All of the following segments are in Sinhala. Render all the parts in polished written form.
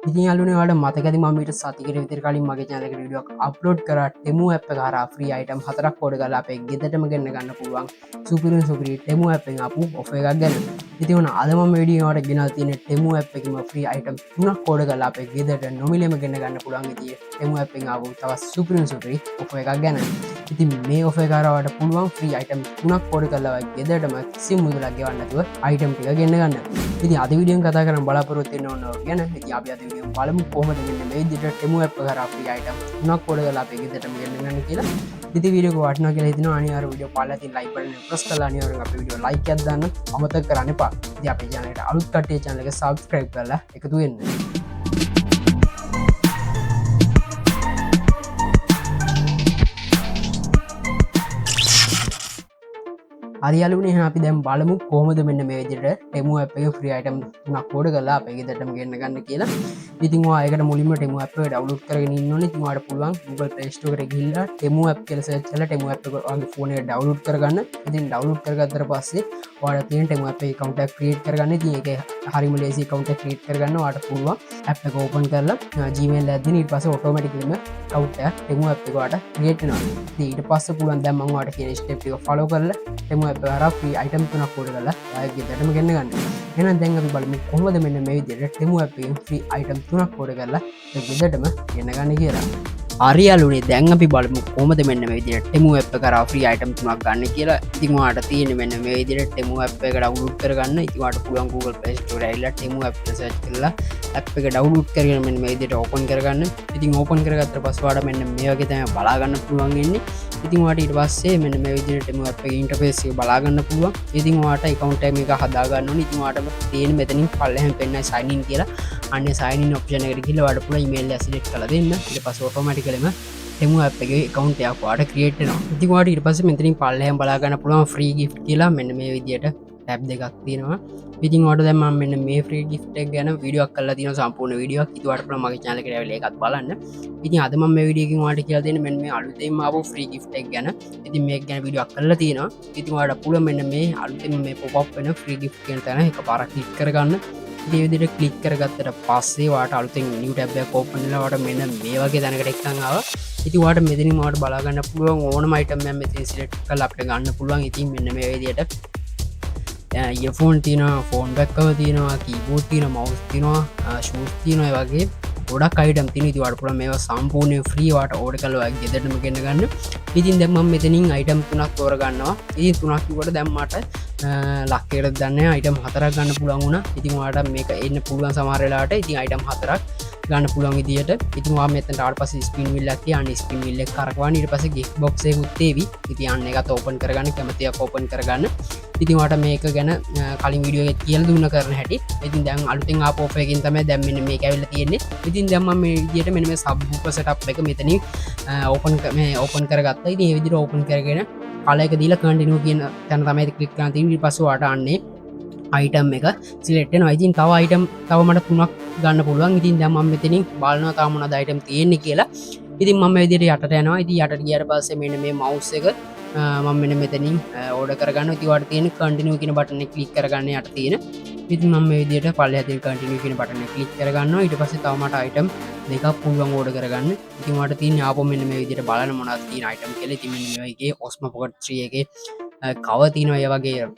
ඉතින් යාළුවනේ ඔයාලට මතකද මම ඊට සතියකට විතර කලින් මගේ channel එකට වීඩියෝ එකක් අප්ලෝඩ් කරා ටෙමු app එක හරහා free item 4ක් කෝඩ් කරලා අපේ ගෙදරටම ගෙන්න ගන්න පුළුවන් සුපිරි ටෙමු app එකෙන් ආපු offer එකක් ගැන. ඉතින් ඔන්න අද මම වීඩියෝ එකට ගෙනල්ලා තියෙන්නේ ටෙමු app එකේම free item 3ක් කෝඩ් කරලා අපේ ගෙදරට නොමිලේම ගෙන්න ගන්න පුළුවන් විදිහේ ටෙමු app එකෙන් ආපු තවත් සුපිරි offer එකක් ගැන. ඉතින් මේ offer එක හරහා ඔයාලට පුළුවන් free item 3ක් කෝඩ් කරලා ඔය ගෙදරටම කිසිම මුදලක් ගෙවන්න නැතුව item ටික ගෙන්න ගන්න. ඉතින් අද වීඩියෝ එක කතා කරන්න බලාපොරොත්තු වෙන ඕන ගැන ඉතින් අපි අද වීඩියෝ බලමු කොහොමද මෙන්න මේ විදිහට ටෙමු app එක කරා free item 3ක් කෝඩ් කරලා අපේ ගෙදරටම ගෙන්න ගන්න කියලා. ඉතින් වීඩියෝ එක වටිනවා කියලා හිතනවා අනිවාර්යයෙන් වීඩියෝ බලලා ඉතින් like button එක press කරලා අනිවාර්යෙන් අපේ වීඩියෝ like එකක් දාන්න අමතක කරන්න එපා. ඉතින් අපේ channel එකට අලුත් කට්ටිය channel එක subscribe කරලා එකතු වෙන්න. හරි යාළුවනේ එහෙනම් අපි දැන් බලමු කොහොමද මෙන්න මේ විදිහට ටෙමු app එකේ free item 3ක් කෝඩ් කරලා අපේ ගෙදරටම ගෙන්න ගන්න කියලා. ඉතින් ඔයා ඒකට මුලින්ම ටෙමු app එක download කරගෙන ඉන්න ඕනේ. ඉතින් ඔයාලට පුළුවන් Google Play Store එකට ගිහිල්ලා ටෙමු app කියලා search කරලා ටෙමු app එක ඔයාගේ phone එකට download කරගන්න. ඉතින් download කරගත්තට පස්සේ ඔයාලට තියෙන ටෙමු app එකේ account එකක් create කරගන්න. ඉතින් ඒක හරිම ලේසි account එකක් create කරගන්න. ඔයාලට පුළුවන් app එක open කරලා Gmail එකක් දාන්න. ඊට පස්සේ automatically account එකක් ටෙමු app එක ඔයාලට create වෙනවා. ඉතින් ඊට පස්සේ පුළුවන් දැන් මම ඔයාලට කියන step ටික follow කරලා ටෙමු app එක හරහා free item 3ක් කෝඩ් කරලා ඔයාගේ ගෙදරටම ගෙන්න ගන්න. එහෙනම් දැන් අපි බලමු කොහොමද මෙන්න මේ විදිහට ටෙමු app එකෙන් free item 3ක් කෝඩ් කරලා ඔයාගේ ගෙදරටම ගෙන්න ගන්න කියලා. හරි යාළුවනේ දැන් අපි බලමු කොහොමද මෙන්න මේ විදිහට ටෙමු app එක කරා free item 3ක් ගන්න කියලා. ඉතින් ඔයාලට තියෙන්නේ මෙන්න මේ විදිහට ටෙමු app එක download කරගන්න. ඉතින් ඔයාලට පුළුවන් Google Play Store එකේ ඇවිල්ලා ටෙමු app එක search කරලා app එක download කරගෙන මෙන්න මේ විදිහට open කරගන්න. ඉතින් open කරගත්තට පස්සේ ඔයාලට මෙන්න මේ වගේ තමයි බලා ගන්න පුළුවන් වෙන්නේ. ඉතින් ඔයාලට ඊට පස්සේ මෙන්න මේ විදිහට ටෙමු app එකේ interface එක බලා ගන්න පුළුවන්. ඉතින් ඔයාලට account එක හදා ගන්න ඕනේ. ඉතින් ඔයාලට තියෙන මෙතනින් පල්ලෙහෙන් පෙන්නයි sign in කියලා. අන්නේ sign in option එකට ගිහලා ඔයාලට පුළුවන් email එක select කරලා දෙන්න. ඊට පස්සේ automaticallyම ටෙමු app එකේ account එකක් ඔයාලට create වෙනවා. ඉතින් ඔයාලට ඊට පස්සේ මෙතනින් පල්ලෙහෙන් බලා ගන්න පුළුවන් free gift කියලා මෙන්න මේ විදිහට ටැබ් දෙකක් තියෙනවා. ඉතින් ඔයාලට දැන් මම මෙන්න මේ free gift එක ගැන වීඩියෝ එකක් කරලා තියෙනවා සම්පූර්ණ වීඩියෝ එකක්. ඉතින් ඔයාලට පුළුවන් මගේ channel එකට ඇවිල්ලා ඒකත් බලන්න. ඉතින් අද මම මේ වීඩියෝ එකකින් ඔයාලට කියලා දෙන්නේ මෙන්න මේ අලුතෙන්ම ආපු free gift එක ගැන. ඉතින් මේක ගැන වීඩියෝ එකක් කරලා තියෙනවා. ඉතින් ඔයාලට පුළුවන් මෙන්න මේ අලුතෙන්ම මේ pop up වෙන free gift කියන තැන එකපාරක් ක්ලික් කරගන්න. මේ විදිහට ක්ලික් කරගත්තට පස්සේ ඔයාලට අලුතෙන් new tab එකක් open වෙලා ඔයාලට මෙන්න මේ වගේ තැනකට එක්කන් ආවා. ඉතින් ඔයාලට මෙතනින් ඔයාලට බලා ගන්න පුළුවන් ඕනම item එකක් මෙතන select කරලා අපිට ගන්න පුළුවන්. ඉතින් මෙන්න මේ විදිහට earphone තියෙනවා, phone back cover තියෙනවා, keyboard තියෙනවා, mouse තියෙනවා, shoes තියෙනවා, ඒ වගේ ගොඩක් item තියෙනවා. ඉතින් ඔයාලට පුළුවන් මේවා සම්පූර්ණයෙන් free ඔයාලට order කරලා ඔයාගේ ගෙදරටම ගෙන්න ගන්න. ඉතින් දැන් මම මෙතනින් item 3ක් තෝරගන්නවා. ඉතින් 3ක් කිව්වට දැන් මට ලක්කයකට දන්නේ item 4ක් ගන්න පුළුවන් වුණා. ඉතින් ඔයාලට මේක එන්න පුළුවන් සමහර වෙලාවට. ඉතින් item 4ක් ගන්න පුළුවන් විදියට. ඉතින් ඔයා මෙතනට ආවට පස්සේ spin wheel එකක් තියන්න spin wheel එක කරකවන්න. ඊට පස්සේ gift box එකකුත් ඒවි. ඉතින් අන්න ඒකත් open කරගන්න, කැමති එකක් open කරගන්න. ඉතින් ඔයාලට මේක ගැන කලින් වීඩියෝ එකේ කියලා දුන්න කරන හැටි. ඉතින් දැන් අලුතෙන් ආපු offer එකකින් තමයි දැන් මෙන්න මේක ඇවිල්ලා තියෙන්නේ. ඉතින් දැන් මම මේ විදියට මෙන්න මේ subwoofer setup එක මෙතනින් open කරගත්තා. ඉතින් මේ විදියට open කරගෙන කලයක දීලා continue කියන තැන තමයි click කරන්න තියෙන්නේ. ඊට පස්සේ ඔයාලට අන්නේ item එක select වෙනවා. ඉතින් තව item තව මට 3ක් ගන්න පුළුවන්. ඉතින් දැන් මම මෙතනින් බලනවා තව මොනවද item තියෙන්නේ කියලා. ඉතින් මම මේ විදිහට යටට යනවා. ඉතින් යටට ගියාට පස්සේ මෙන්න මේ mouse එක මම මෙන්න මෙතනින් order කරගන්නවා. ඉතින් ඔයාලට තියෙන continue කියන button එක click කරගන්න යට තියෙන. ඉතින් මම මේ විදිහට පල්ලෙහා තියෙන continue කියන button එක click කරගන්නවා. ඊට පස්සේ තව මට item දෙකක් පුළුවන් order කරගන්න. ඉතින් ඔයාලට තියෙන්නේ ආපහු මෙන්න මේ විදිහට බලන්න මොනවද තියෙන item කියලා. ඉතින් මෙන්න මේ වගේ Osmo Pocket 3 එකේ cover තියෙනවා. ඒ වගේ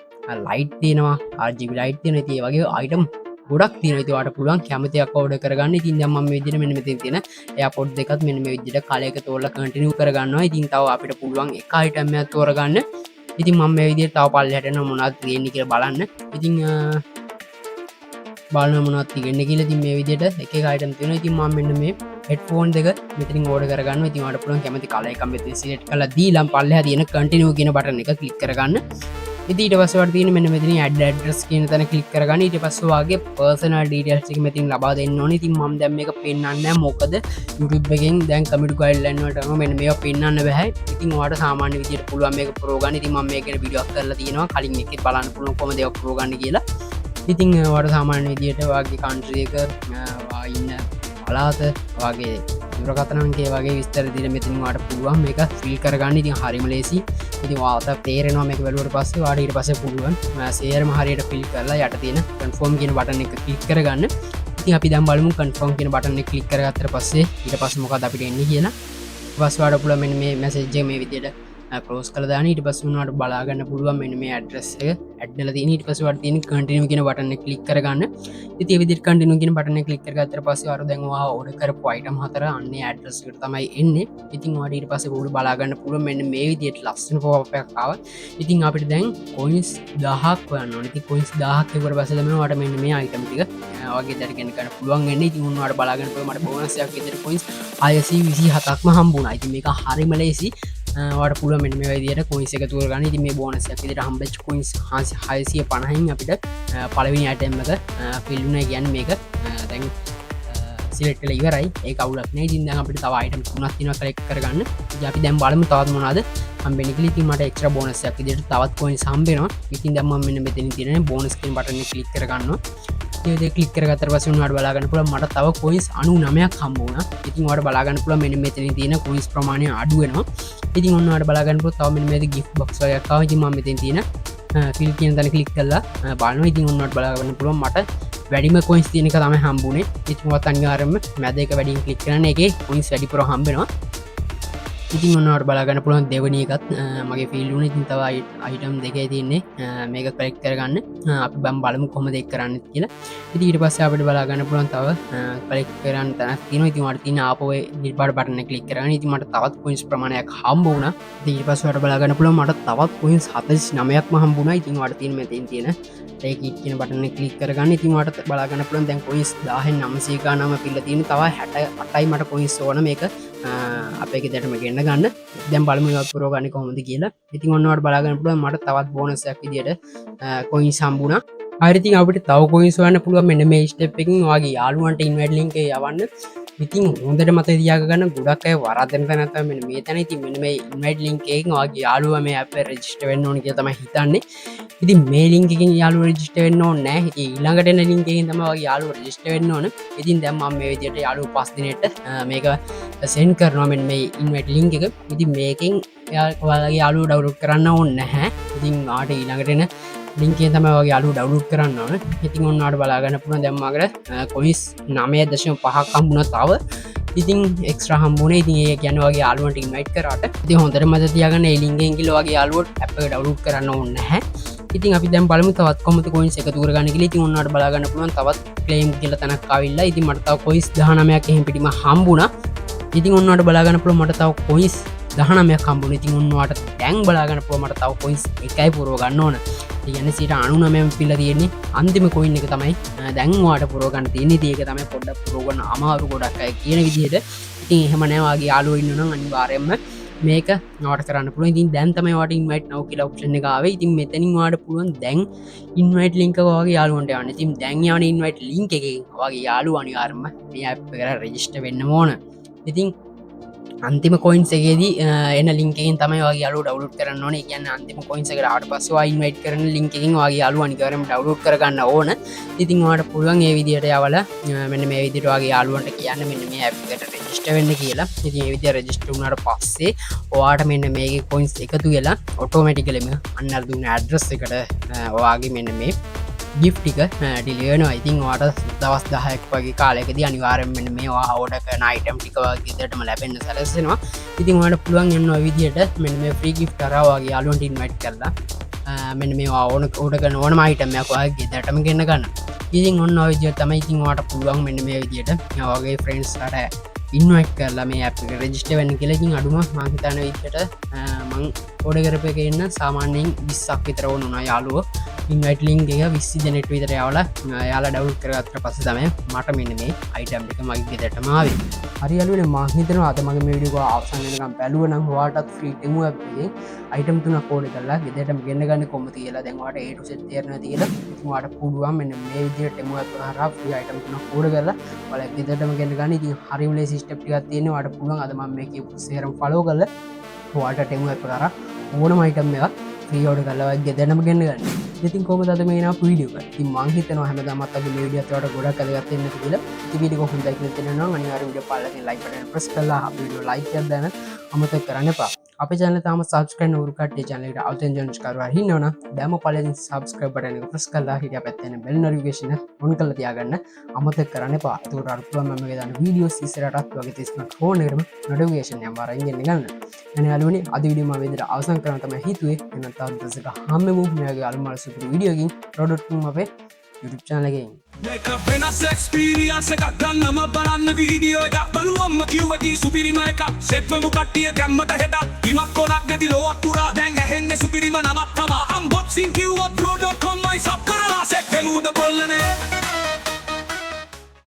ලයිට් තියෙනවා, RGB ලයිට් තියෙනවා. ඉතින් ඒ වගේ item ගොඩක් තියෙනවා. ඉතින් ඔයාලට පුළුවන් කැමති එකක් order කරගන්න. ඉතින් දැන් මම මේ විදිහට මෙන්න මෙතන තියෙන AirPod දෙකත් මෙන්න මේ විදිහට කලයක තෝරලා continue කරගන්නවා. ඉතින් තව අපිට පුළුවන් එක item එකක් තෝරගන්න. ඉතින් මම මේ විදිහට තව පල්ලෙහාට යනවා මොනවද තියෙන්නේ කියලා බලන්න. ඉතින් බලන්න මොනවද තියෙන්නේ කියලා. ඉතින් මේ විදිහට එක එක item තියෙනවා. ඉතින් මම මෙන්න මේ headphone දෙක මෙතනින් order කරගන්නවා. ඉතින් ඔයාලට පුළුවන් කැමති කලර් එකක් මෙතන select කරලා දීලා පල්ලෙහා තියෙන continue කියන button එක click කරගන්න. ඉතින් ඊට පස්සේ ඔයාලට තියෙන මෙන්න මෙතන add address කියන තැන click කරගන්න. ඊට පස්සේ ඔයාගේ personal details ටික මෙතනින් ලබා දෙන්න ඕනේ. ඉතින් මම දැන් මේක පෙන්නන්නේ නැහැ. මොකද YouTube එකෙන් දැන් community guideline වලට අනුව මෙන්න මේවා පෙන්නන්න බෑ. ඉතින් ඔයාලට සාමාන්‍ය විදියට පුළුවන් මේක pro ගන්න. ඉතින් මම මේක ගැන වීඩියෝ එකක් කරලා තියෙනවා. කලින් එකේ බලන්න පුළුවන් කොහොමද ඒක pro ගන්න කියලා. ඉතින් ඔයාලට සාමාන්‍ය විදියට ඔයාගේ country එක ඔයා ඉන්න පළාත ඔයාගේ දුරකථන අංකය වගේ විස්තර දීලා මෙතනින් ඔයාලට පුළුවන් මේක fill කරගන්න. ඉතින් හරිම ලේසි. ඉතින් ඔයාලට තේරෙනවා මේක බැලුවට පස්සේ ඔයාලට ඊට පස්සේ පුළුවන් සේරම හරියට fill කරලා යට තියෙන confirm කියන button එක click කරගන්න. ඉතින් අපි දැන් බලමු කන්ෆර්ම් කියන බටන් එක ක්ලික් කරගත්තට පස්සේ ඊට පස්සේ මොකද අපිට එන්නේ කියලා. ඊපස්සේ වඩ පුළුවන් මෙන්න මේ මැසේජ් එක මේ විදිහට ක්ලෝස් කරලා දාන්න. ඊට පස්සේ උනාට බලා ගන්න පුළුවන් මෙන්න මේ ඇඩ්‍රස් එක ඇඩ් වෙලා තියෙන. ඊට පස්සේ වඩ තියෙන කන්ටිනියු කියන බටන් එක ක්ලික් කරගන්න. ඉතින් මේ විදිහට කන්ටිනියු කියන බටන් එක ක්ලික් කරගත්තට පස්සේ අර දැන් ඔයා ඕඩර් කරපු අයිටම් හතර අන්නේ ඇඩ්‍රස් එකට තමයි එන්නේ. ඉතින් ඔයාට ඊට පස්සේ උඩ බලා ගන්න පුළුවන් මෙන්න මේ විදිහට ලස්සන පොප් එකක් ආවා. ඉතින් අපිට දැන් කොයින්ස් 1000ක් හොයන්න ඕනේ. ඉතින් කොයින්ස් 1000ක් එක්කවට පස්සේ තමයි ඔයාට මෙන්න මේ අයිටම් ටික වගේ දැන් ගන්න පුළුවන් වෙන්නේ. ඉතින් උන්වහන්ට බලා ගන්න පුළුවන් මට බෝනස් එකක් විතර කොයින්ස් 627ක්ම හම්බුණා. ඉතින් මේක හරිම ලේසි. වට පුළුව මෙ මේ විදියට කොයින්ස එකතුර ගන්න ති මේ බෝනස් විදිට හම්බච් කොයින්ස් 650න් අපිට පලවිනි අටම්මක පිල්ලුන ගැන් මේක දැන් සිලටල ඉවරයි ඒ කවුලක් නෑ ඉතින් දැන් අපිට තව අයිටම් තුනක් තියෙනවා කලෙක්ට් කරගන්න. ඉතින් අපි දැන් බලමු තවත් මොනවද හම්බෙන්නේ කියලා. ඉතින් මට එක්ස්ට්‍රා බෝනස් එකක් විදියට තවත් කොයින්ස් හම්බෙනවා. ඉතින් දැන් මම මෙන්න මෙතනින් තියෙන බෝනස් කියන බටන් එක ක්ලික් කරගන්නවා. ඒ ක්ලික් කරගත්තට පස්සේ උනාට බලා ගන්න පුළුවන් මට තව කොයින්ස් 99ක් හම්බ වුණා. ඉතින් ඔයාලට බලා ගන්න පුළුවන් මෙන්න මෙතනින් තියෙන කොයින්ස් ප්‍රමාණය අඩු වෙනවා. ඉතින් ඔන්න ඔයාලට බලා ගන්න පුළුවන් තව මෙන්න මේ ගිෆ්ට් බොක්ස් වගේක් ආවා. ඉතින් මම මෙතෙන් තියෙන ෆිල් කියන තැන ක්ලික් කරලා බලනවා. ඉතින් ඔන්න ඔයාලට බලා ගන්න පුළුවන් මට වැඩිම කොයින්ස් තියෙන එක තමයි හම්බුනේ. ඉතින් ඔයත් අනිවාර්යයෙන්ම මැද එක වැඩියෙන් ක්ලික් කරන්න එකේ කොයින්ස් වැඩිපුර හම්බෙනවා. ඉතින් ඔන්නවට බලාගන්න පුළුවන් දෙවනි එකත් මගේ ෆිල්ඩුන. ඉතින් තව අයිටම් දෙකේ තියන්නේ මේක කලෙක්ට් කරගන්න. අපි බම් බලමු කොහොමද ඒක කරන්න කියලා. ඉතින් ඊට පස්සේ අපිට බලාගන්න පුළුවන් තව කලෙක්ට් කරන්න තැනක් තියෙනවා. ඉතින් මට තියෙන ආපෝ නිර්පාඩ බටන් එක ක්ලික් කරගන්න. ඉතින් මට තවත් කොයින්ස් ප්‍රමාණයක් හම්බ වුණා. ඉතින් ඊට පස්සේ ඔයාලට බලාගන්න පුළුවන් මට තවත් කොයින්ස් 49ක්ම හම්බ වුණා. ඉතින් ඔයාලට තියෙන මෙතෙන් තියෙන ඒක කියන බටන් එක ක්ලික් කරගන්න. ඉතින් ඔයාලට බලාගන්න පුළුවන් දැන් කොයින්ස් 10900 ගානම පිල්ල තියෙන තව 68යි මට කොයින්ස් ඕන මේක අපේ ගෙදරටම ගෙන්න ගන්න. දැන් බලමු ඒක පුරවගන්නේ කොහොමද කියලා. ඉතින් ඔන්නවට බලාගන්න පුළුවන් මට තවත් බෝනස් එකක් විදියට කොයින්ස් හම්බුණා. හරි ඉතින් අපිට තව කොයින්ස් හොයන්න පුළුවන් මෙන්න මේ ස්ටෙප් එකකින් ඔයාගේ යාළුවන්ට ඉන්වයිට් ලින්ක් එක යවන්න. ඉතින් හොඳට මතක තියාගන්න ගොඩක් අය වරදින තැන තමයි මෙන්න මේ තැන. ඉතින් මෙන්න මේ ඉන්වයිට් ලින්ක් එකෙන් ඔයාගේ යාළුවා මේ ඇප් එක රෙජිස්ටර් වෙන්න ඕන කියලා තමයි හිතන්නේ. ඉතින් මේ ලින්ක් එකෙන් යාළුවා රෙජිස්ටර් වෙන්න ඕනේ නැහැ. ඉතින් ඊළඟට එන ලින්ක් එකෙන් තමයි ඔයාගේ යාළුවා රෙජිස්ටර් වෙන්න ඕන. ඉතින් දැන් මම මේ විදියට යාළුවා 5 දිනෙට මේක සෙන්ඩ් කරනවා මෙන්න මේ ඉන්වයිට් ලින්ක් එක. ඉතින් මේකෙන් ඔයාලගේ යාළුවා ඩවුන්ලෝඩ් කරන්න ඕනේ නැහැ. ඉතින් ආට ඊළඟට එන ලින්ක් එක තමයි ඔයාගේ යාළුවා ඩවුන්ලෝඩ් කරන්න ඕන. ඉතින් ඔන්නාට බලා ගන්න පුළුවන් දැන් මගට කොයින්ස් 9.5ක් හම්බුණා තව. ඉතින් එක්ස්ට්‍රා හම්බුනේ. ඉතින් ඒක කියන්නේ ඔයාගේ යාළුවන්ට ඉන්වයිට් කරාට ඉතින් හොඳට මතක තියාගන්න මේ ලින්ක් එකෙන් ගිහලා ඔයාගේ යාළුවොත් ඇප් එක ඩවුන්ලෝඩ් කරන්න ඕනේ නැහැ. ඉතින් අපි දැන් බලමු තවත් කොහොමද කොයින්ස් එකතු කරගන්න කියලා. ඉතින් ඔන්නාට බලා ගන්න පුළුවන් තවත් ක්ලේම් කියලා තැනක් ආවිල්ලා. ඉතින් මට තව කොයින්ස් 19ක් එහෙම පිටිම හම්බුණා. ඉතින් ඔන්නාට බලා ගන්න පුළුවන් මට තව කොයින්ස් 19ක් හම්බුණා. ඉතින් ඔන්නවට දැන් බලා ගන්න පුළුවන් මට තව කොයින්ස් එකයි පුරව ගන්න ඕන. ඒ කියන්නේ 99ම පිළ තියෙන්නේ අන්තිම කොයින් එක තමයි දැන් ඔයාට පුරව ගන්න තියෙන්නේ. ඉතින් ඒක තමයි පොඩ්ඩක් පුරව ගන්න අමාරු ගොඩක් අය කියන විදිහට. ඉතින් එහෙම නැහැ වාගේ යාළුවෝ ඉන්නවා නම් අනිවාර්යයෙන්ම මේක ඔයාට කරන්න පුළුවන්. ඉතින් දැන් තමයි ඔයාට ඉන්වයිට් now කියලා ඔප්ෂන් එක ආවේ. ඉතින් මෙතනින් ඔයාට පුළුවන් දැන් ඉන්වයිට් ලින්ක් එක ඔයාගේ යාළුවන්ට යවන්න. ඉතින් දැන් යවන ඉන්වයිට් ලින්ක් එකෙන් ඔයාගේ යාළුවා අනිවාර්යයෙන්ම මේ ඇප් එකට රෙජිස්ටර් වෙන්න ඕන. ඉතින් අන්තිම කොයින්ස් එකේදී එන ලින්ක් එකෙන් තමයි ඔයාගේ යාළුවා ඩවුන්ලෝඩ් කරන්න ඕනේ. ඒ කියන්නේ අන්තිම කොයින්ස් එකට ආවට පස්සේ ඔයා ඉන්වයිට් කරන ලින්ක් එකෙන් ඔයාගේ යාළුවා අනිවාර්යයෙන්ම ඩවුන්ලෝඩ් කරගන්න ඕන. ඉතින් ඔයාට පුළුවන් මේ විදිහට යවලා මෙන්න මේ විදිහට ඔයාගේ යාළුවන්ට කියන්න මෙන්න මේ ඇප් එකට රෙජිස්ටර් වෙන්න කියලා. ඉතින් මේ විදිහට රෙජිස්ටර් වුණාට පස්සේ ඔයාට මෙන්න මේකේ කොයින්ස් එකතු වෙලා ඔටෝමැටිකලිම අන්න අර දුන්න ඇඩ්‍රස් එකට ඔයාගේ මෙන්න මේ ගිෆ්ට් ටික ඩිලි වෙනවා. ඉතින් ඔයාට දවස් 10ක් වගේ කාලයකදී අනිවාර්යයෙන්ම මෙන්න මේ ඔයා ඕඩර් කරන අයිටම් ටික ඔයාගේ ගෙදරටම ලැබෙන්න සැලසෙනවා. ඉතින් ඔයාට පුළුවන් යන්න ඔය විදිහට මෙන්න මේ ෆ්‍රී ගිෆ්ට් අරා ඔයාගේ යාළුවන්ට ඉන්වයිට් කරලා මෙන්න මේ ඔයා ඕඩර් කරන ඕනම අයිටම් එකක් ඔයාගේ ගෙදරටම ගෙන්න ගන්න. ඉතින් ඔන්න ඔය විදිහට තමයි ඉතින් ඔයාට පුළුවන් මෙන්න මේ විදිහට ඔයාගේ ෆ්‍රෙන්ඩ්ස් අර ඉන්වයිට් කරලා මේ ඇප් එක රෙජිස්ටර් වෙන්න කියලා. ඉතින් අඩුම මම හිතන විදිහට මම ඕඩර් කරපු එකේ ඉන්න සාමාන්‍යයෙන් 20ක් විතර වුණා යාළුවෝ. ඉන්වයිට් ලින්ක් එක 20 දෙනෙක් විතර යවලා යාලා ඩවුන්ලෝඩ් කරගත්තට පස්සේ තමයි මට මෙන්න මේ අයිටම් එක මගේ ගෙදරටම ආවේ. හරි යාළුවනේ මම හිතනවා අද මගේ මේ වීඩියෝ එක අවසන් වෙනකම් බැලුවා නම් ඔයාටත් ෆ්‍රී ටෙමු ඇප් එකේ අයිටම් තුනක් ඕඩර් කරලා ගෙදරටම ගෙන්න ගන්න කොහොමද කියලා දැන් ඔයාට A to Z තේරෙනවා කියලා. ඉතින් ඔයාට පුළුවන් මෙන්න මේ විදිහට ටෙමු ඇප් එක හරහා ෆ්‍රී අයිටම් තුනක් ඕඩර් කරලා ඔයාලා ගෙදරටම ගෙන්න ගන්න. ඉතින් හරිම ලේසි ස්ටෙප් ටිකක් තියෙනවා. ඔයාට පුළුවන් අද මම මේ කියපු සේරම ෆලෝ කරලා ඔයාට ටෙමු ඇප් එක හරහා ඕනම අයිටම් එකක් ෆ්‍රී ඕඩර් කරලා ඔයාලා ගෙදරටම ගෙන්න ගන්න. ඉතින් කොහොමද අද මේ නාපු වීඩියෝ එක. ඉතින් මම හිතනවා හැමදාමත් අද මේ වීඩියෝ එකට ගොඩක් අදගත් වෙන්න කියලා. ඉතින් වීඩියෝ එක හොඳයි කියලා තේරෙනවා නම් අනිවාර්යයෙන් වීඩියෝ පාලකින් ලයික් බටන් ප්‍රෙස් කරලා අපේ වීඩියෝ ලයික් එකක් දාන්න අමතක කරන්න එපා. අපේ channel එක තාම subscribe නොකරු කට්ටිය channel එකට අලුතෙන් join කරලා ඉන්නවනම් දැන්ම පළවෙනි subscribe button එක press කරලා හිටියා පැත්තේ යන bell notification එක on කරලා තියාගන්න අමතක කරන්න එපා. ඒකට අර පුළුවන් මම මේ දාන videos ඉස්සරහටත් වගේ 30 phone එකටම notification එක වරන් එන්න ගන්න. එනේ යාළුවනේ අද වීඩියෝ මම විදිහට අවසන් කරන්න තමයි හිතුවේ. එහෙනම් තවත් දවසක හැමෝම මෙයාගේ අලුමල් සුපිරි වීඩියෝ එකකින් product අපේ YouTube channel එකෙන් Make a famous experience එකක් ගන්නම බලන්න වීඩියෝ එකක් බලුවම්ම කිව්වකි සුපිරිම එකක් සෙට්වමු කට්ටිය ගැම්මට හෙට ඉමක් කොනක් නැති ලෝක් පුරා දැන් ඇහෙන්නේ සුපිරිම නමක්